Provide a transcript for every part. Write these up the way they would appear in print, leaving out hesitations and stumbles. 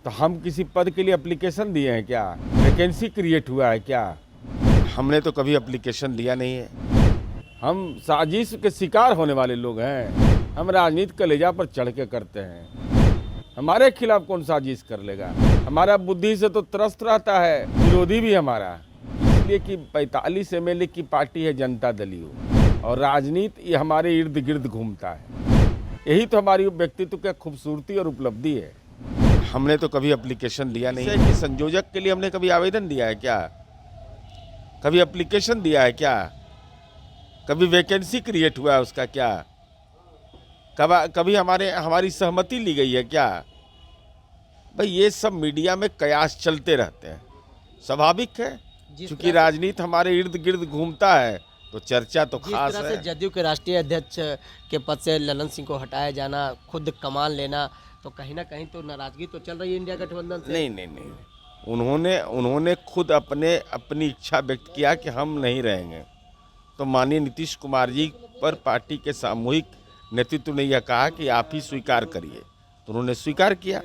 तो हम किसी पद के लिए एप्लीकेशन दिए हैं क्या? वैकेंसी क्रिएट हुआ है क्या? हमने तो कभी एप्लीकेशन दिया नहीं है। हम साजिश के शिकार होने वाले लोग हैं। हम राजनीति कलेजा पर चढ़ के करते हैं। हमारे खिलाफ कौन साजिश कर लेगा? हमारा बुद्धि से तो त्रस्त रहता है, विरोधी भी हमारा। इसलिए कि 45 एमएलए की पार्टी है जनता दल यू, और राजनीति ये हमारे इर्द गिर्द घूमता है। यही तो हमारी व्यक्तित्व की खूबसूरती और उपलब्धि है। हमने तो कभी एप्लीकेशन दिया नहीं है कि संयोजक के लिए हमने कभी आवेदन दिया है क्या? कभी एप्लीकेशन दिया है क्या? कभी वैकेंसी क्रिएट हुआ है उसका क्या? कभी हमारी सहमति ली गई है क्या? भाई ये सब मीडिया में कयास चलते रहते हैं, स्वाभाविक है। क्योंकि राजनीति हमारे इर्द गिर्द घूमता है तो चर्चा तो खास है। जदयू के राष्ट्रीय अध्यक्ष के पद से ललन सिंह को हटाया जाना, खुद कमान लेना, तो कहीं ना कहीं तो नाराजगी तो चल रही है इंडिया गठबंधन से। नहीं, उन्होंने खुद अपनी इच्छा व्यक्त किया कि हम नहीं रहेंगे। तो माननीय नीतीश कुमार जी पर पार्टी के सामूहिक नेतृत्व ने यह कहा कि आप ही स्वीकार करिए, तो उन्होंने स्वीकार किया।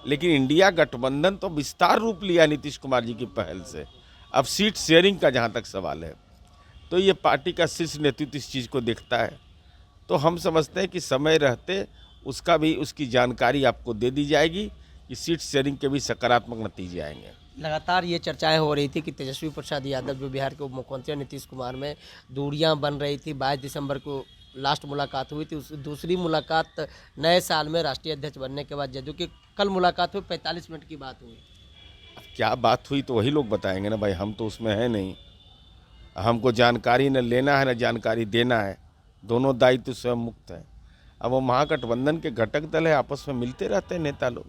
लेकिन इंडिया गठबंधन तो विस्तार रूप लिया नीतीश कुमार जी की पहल से। अब सीट शेयरिंग का जहाँ तक सवाल है, तो ये पार्टी का शीर्ष नेतृत्व इस चीज़ को देखता है। तो हम समझते हैं कि समय रहते उसकी जानकारी आपको दे दी जाएगी कि सीट शेयरिंग के भी सकारात्मक नतीजे आएंगे। लगातार ये चर्चाएं हो रही थी कि तेजस्वी प्रसाद यादव जो बिहार के उप मुख्यमंत्री नीतीश कुमार में दूरियां बन रही थी। 22 दिसंबर को लास्ट मुलाकात हुई थी। उस दूसरी मुलाकात नए साल में राष्ट्रीय अध्यक्ष बनने के बाद जदयू की कल मुलाकात हुई, 45 मिनट की बात हुई। अब क्या बात हुई तो वही लोग बताएंगे ना भाई, हम तो उसमें है नहीं। हमको जानकारी न लेना है न जानकारी देना है, दोनों दायित्व स्वयं मुक्त है। अब वो महागठबंधन के घटक दल है, आपस में मिलते रहते हैं नेता लोग।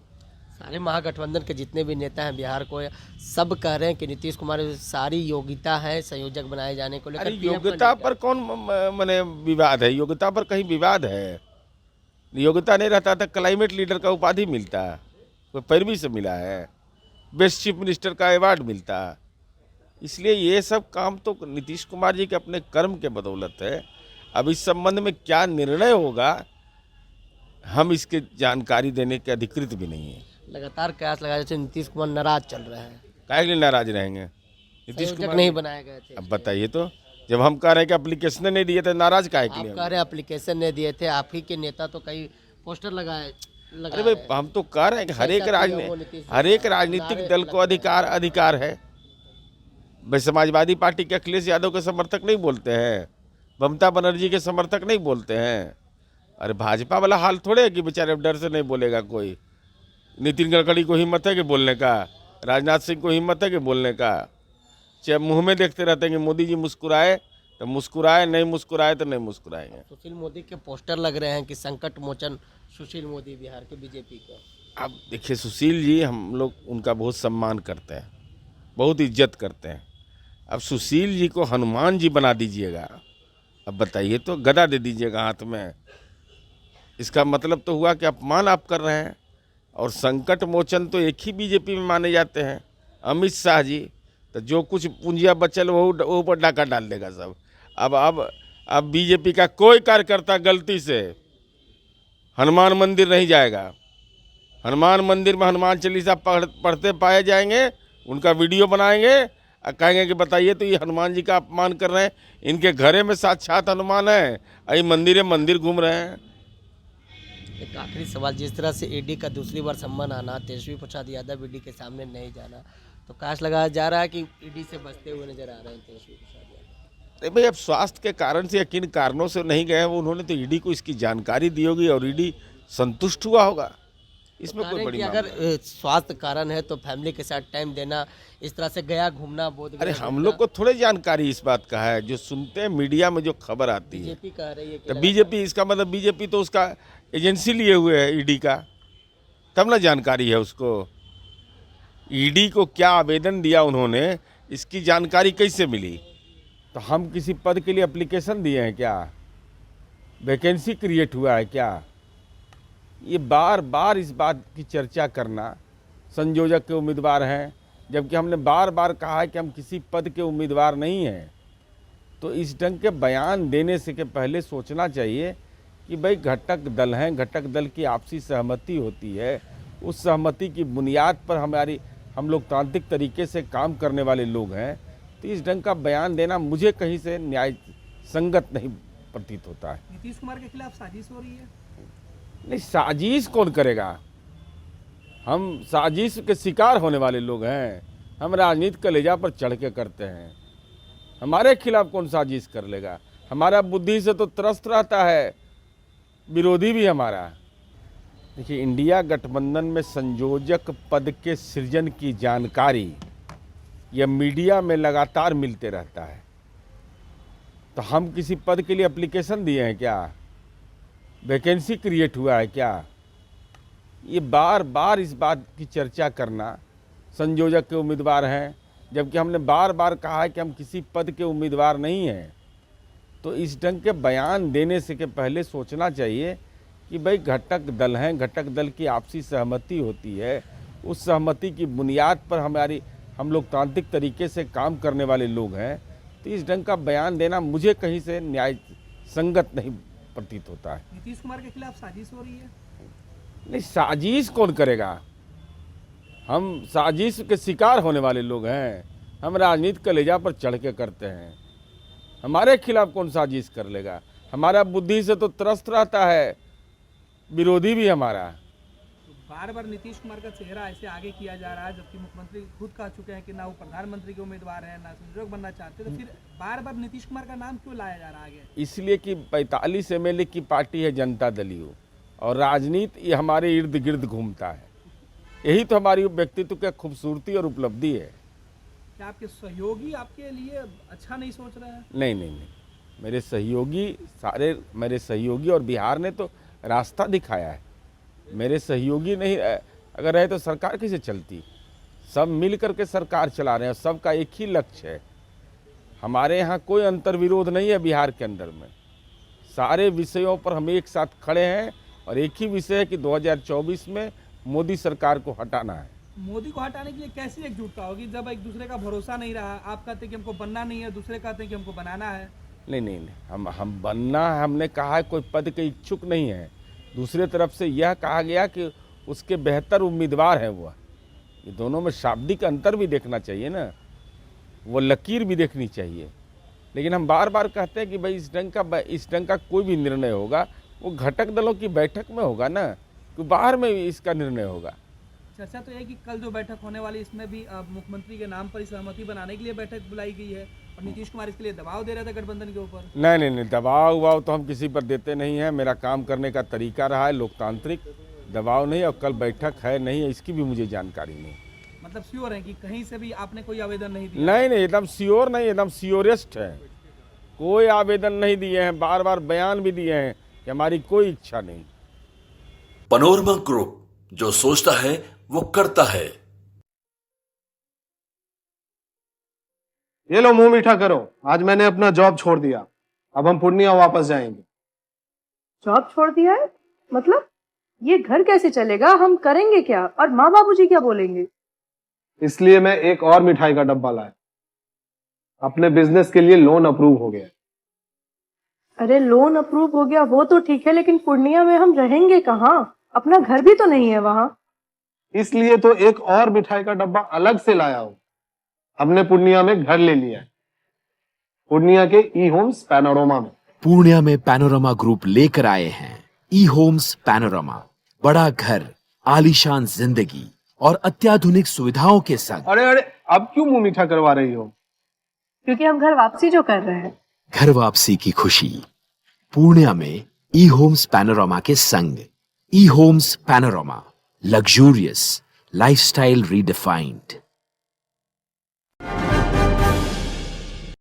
सारे महागठबंधन के जितने भी नेता हैं बिहार को, सब कह रहे हैं कि नीतीश कुमार सारी योग्यता है संयोजक बनाए जाने को लेकर। अरे योग्यता पर कौन माने विवाद है? योग्यता पर कहीं विवाद है? योग्यता नहीं रहता था क्लाइमेट लीडर का उपाधि मिलता, कोई पैरवी से मिला है, बेस्ट चीफ मिनिस्टर का अवार्ड मिलता। इसलिए ये सब काम तो नीतीश कुमार जी के अपने कर्म के बदौलत है। अब इस संबंध में क्या निर्णय होगा, हम इसके जानकारी देने के अधिकृत भी नहीं है। लगातार कयास लगाए जैसे नीतीश कुमार नाराज चल रहे हैं। काहे के लिए नाराज रहेंगे? नीतीश कुमार नहीं बनाए गए थे। अब बताइए तो, जब हम कह रहे हैं कि एप्लीकेशन नहीं दिए थे, नाराज काहे के लिए? आप कह रहे हैं एप्लीकेशन नहीं दिए थे, आप ही के नेता तो कई पोस्टर लगाए। अरे भाई हम तो कह रहे हैं कि हर एक राजनीतिक दल को अधिकार है। भाई समाजवादी पार्टी के अखिलेश यादव के समर्थक नहीं बोलते हैं, ममता बनर्जी के समर्थक नहीं बोलते हैं। अरे भाजपा वाला हाल थोड़े है कि बेचारे डर से नहीं बोलेगा कोई। नितिन गडकरी को हिम्मत है कि बोलने का, राजनाथ सिंह को हिम्मत है कि बोलने का। चाहे मुंह में देखते रहते हैं कि मोदी जी मुस्कुराए तो मुस्कुराए, नहीं मुस्कुराए तो नहीं मुस्कुराएंगे। सुशील मोदी के पोस्टर लग रहे हैं कि संकट मोचन सुशील मोदी बिहार के बीजेपी का। अब देखिए सुशील जी, हम लोग उनका बहुत सम्मान करते हैं, बहुत इज्जत करते हैं। अब सुशील जी को हनुमान जी बना दीजिएगा, अब बताइए तो, गदा दे दीजिएगा हाथ में, इसका मतलब तो हुआ कि अपमान आप कर रहे हैं। और संकट मोचन तो एक ही बीजेपी में माने जाते हैं, अमित शाह जी। तो जो कुछ पूंजिया बचल वो ऊपर डाका डाल देगा सब। अब बीजेपी का कोई कार्यकर्ता गलती से हनुमान मंदिर नहीं जाएगा। हनुमान मंदिर में हनुमान चालीसा पढ़ते पाए जाएंगे, उनका वीडियो बनाएंगे और कहेंगे कि बताइए तो ये हनुमान जी का अपमान कर रहे हैं, इनके घरे में साक्षात हनुमान है, अभी मंदिर घूम रहे हैं। एक आखिरी सवाल, जिस तरह से ईडी का दूसरी बार सम्मान आना, तेजस्वी प्रसाद यादव ईडी के सामने नहीं जाना, तो काश लगाया जा रहा है कि ईडी से बचते हुए नजर आ रहे हैं तेजस्वी प्रसाद यादव। नहीं भाई, अब स्वास्थ्य के कारण से या किन कारणों से नहीं गए, वो उन्होंने तो ईडी को इसकी जानकारी दी होगी और ईडी संतुष्ट हुआ होगा। इसमें कोई बड़ी अगर स्वास्थ्य कारण है तो फैमिली के साथ टाइम देना, इस तरह से गया घूमना बोध। अरे हम लोग को थोड़े जानकारी इस बात का है, जो सुनते हैं मीडिया में जो खबर आती है। बीजेपी कह रही है तो बीजेपी, इसका मतलब बीजेपी तो उसका एजेंसी लिए हुए है ईडी का, तब ना जानकारी है उसको। ईडी को क्या आवेदन दिया उन्होंने, इसकी जानकारी कैसे मिली? तो हम किसी पद के लिए एप्लीकेशन दिए हैं क्या? वैकेंसी क्रिएट हुआ है क्या? ये बार बार इस बात की चर्चा करना, संयोजक के उम्मीदवार हैं, जबकि हमने बार बार कहा है कि हम किसी पद के उम्मीदवार नहीं हैं। तो इस ढंग के बयान देने से के पहले सोचना चाहिए कि भाई घटक दल हैं, घटक दल की आपसी सहमति होती है, उस सहमति की बुनियाद पर हम लोकतांत्रिक तरीके से काम करने वाले लोग हैं, तो इस ढंग का बयान देना मुझे कहीं से न्याय संगत नहीं प्रतीत होता है। नीतीश कुमार के खिलाफ साजिश हो रही है? नहीं, साजिश कौन करेगा? हम साजिश के शिकार होने वाले लोग हैं। हम राजनीति कलेजा पर चढ़ के करते हैं। हमारे खिलाफ कौन साजिश कर लेगा? हमारा बुद्धि से तो त्रस्त रहता है, विरोधी भी हमारा। देखिए, इंडिया गठबंधन में संयोजक पद के सृजन की जानकारी यह मीडिया में लगातार मिलते रहता है। तो हम किसी पद के लिए एप्लीकेशन दिए हैं क्या? वैकेंसी क्रिएट हुआ है क्या? ये बार बार इस बात की चर्चा करना, संयोजक के उम्मीदवार हैं, जबकि हमने बार बार कहा है कि हम किसी पद के उम्मीदवार नहीं हैं। तो इस ढंग के बयान देने से के पहले सोचना चाहिए कि भाई घटक दल हैं, घटक दल की आपसी सहमति होती है, उस सहमति की बुनियाद पर हम लोकतांत्रिक तरीके से काम करने वाले लोग हैं। तो इस ढंग का बयान देना मुझे कहीं से न्याय संगत नहीं प्रतीत होता है। नीतीश कुमार के खिलाफ साजिश हो रही है? नहीं, साजिश कौन करेगा? हम साजिश के शिकार होने वाले लोग हैं। हम राजनीति कलेजा पर चढ़ के करते हैं। हमारे खिलाफ कौन साजिश कर लेगा? हमारा बुद्धि से तो त्रस्त रहता है, विरोधी भी हमारा। तो बार बार नीतीश कुमार का चेहरा ऐसे आगे किया जा रहा है, जबकि मुख्यमंत्री खुद कह चुके हैं कि ना वो प्रधानमंत्री के उम्मीदवार हैं, ना संयोजक बनना चाहते, तो फिर बार बार नीतीश कुमार का नाम क्यों लाया जा रहा है आगे? इसलिए कि 45 MLA की पार्टी है जनता दल यू, और राजनीति ये हमारे इर्द गिर्द घूमता है। यही तो हमारी व्यक्तित्व की खूबसूरती और उपलब्धि है। क्या आपके सहयोगी आपके लिए अच्छा नहीं सोच रहे हैं? नहीं, मेरे सहयोगी और बिहार ने तो रास्ता दिखाया है। मेरे सहयोगी नहीं अगर रहे तो सरकार कैसे चलती? सब मिल करके सरकार चला रहे हैं, सबका एक ही लक्ष्य है। हमारे यहाँ कोई अंतर्विरोध नहीं है बिहार के अंदर में। सारे विषयों पर हम एक साथ खड़े हैं और एक ही विषय है कि 2024 में मोदी सरकार को हटाना है। मोदी को हटाने के लिए कैसी एकजुटता होगी जब एक दूसरे का भरोसा नहीं रहा? आप कहते हैं कि हमको बनना नहीं है, दूसरे कहते हैं कि हमको बनाना है। नहीं, हम बनना है, हमने कहा है, कोई पद के इच्छुक नहीं है। दूसरे तरफ से यह कहा गया कि उसके बेहतर उम्मीदवार हैं वो। ये दोनों में शाब्दिक अंतर भी देखना चाहिए ना, वो लकीर भी देखनी चाहिए। लेकिन हम बार बार कहते हैं कि भाई इस ढंग का कोई भी निर्णय होगा वो घटक दलों की बैठक में होगा ना, कि बाहर में इसका निर्णय होगा। चर्चा तो है कि कल जो बैठक होने वाली इसमें भी मुख्यमंत्री के नाम पर सहमति बनाने के लिए बैठक बुलाई गई है, और नीतीश कुमार इसके लिए दबाव दे रहे थे गठबंधन के ऊपर। नहीं, दबाव तो हम किसी पर देते नहीं हैं। मेरा काम करने का तरीका रहा है लोकतांत्रिक, दबाव नहीं। और कल बैठक है नहीं है इसकी भी मुझे जानकारी नहीं। मतलब श्योर है कि कहीं से भी आपने कोई आवेदन नहीं दिया? नहीं, एकदम श्योर नहीं, एकदम श्योरेस्ट है। कोई आवेदन नहीं दिए हैं, बार बार बयान भी दिए हैं कि हमारी कोई इच्छा नहीं। पैनोरमा ग्रुप, जो सोचता है वो करता है। ये लो मुंह मीठा करो, आज मैंने अपना जॉब छोड़ दिया, अब हम पूर्णिया वापस जाएंगे। जॉब छोड़ दिया है? मतलब ये घर कैसे चलेगा? हम करेंगे क्या? और माँ बाबूजी क्या बोलेंगे? इसलिए मैं एक और मिठाई का डब्बा लाया। अपने बिजनेस के लिए लोन अप्रूव हो गया। अरे लोन अप्रूव हो गया वो तो ठीक है, लेकिन पूर्णिया में हम रहेंगे कहाँ? अपना घर भी तो नहीं है वहाँ। इसलिए तो एक और मिठाई का डब्बा अलग से लाया हूँ। हमने पूर्णिया में घर ले लिया है, पूर्णिया के ई होम्स पैनोरमा में। पूर्णिया में पैनोरमा ग्रुप लेकर आए हैं ई होम्स पैनोरमा। बड़ा घर, आलीशान जिंदगी और अत्याधुनिक सुविधाओं के संग। अरे अब क्यों मुंह मीठा करवा रही हो? क्योंकि हम घर वापसी जो कर रहे हैं। घर वापसी की खुशी पूर्णिया में ई होम्स पैनोरमा के संग। ई homes panorama, luxurious lifestyle redefined.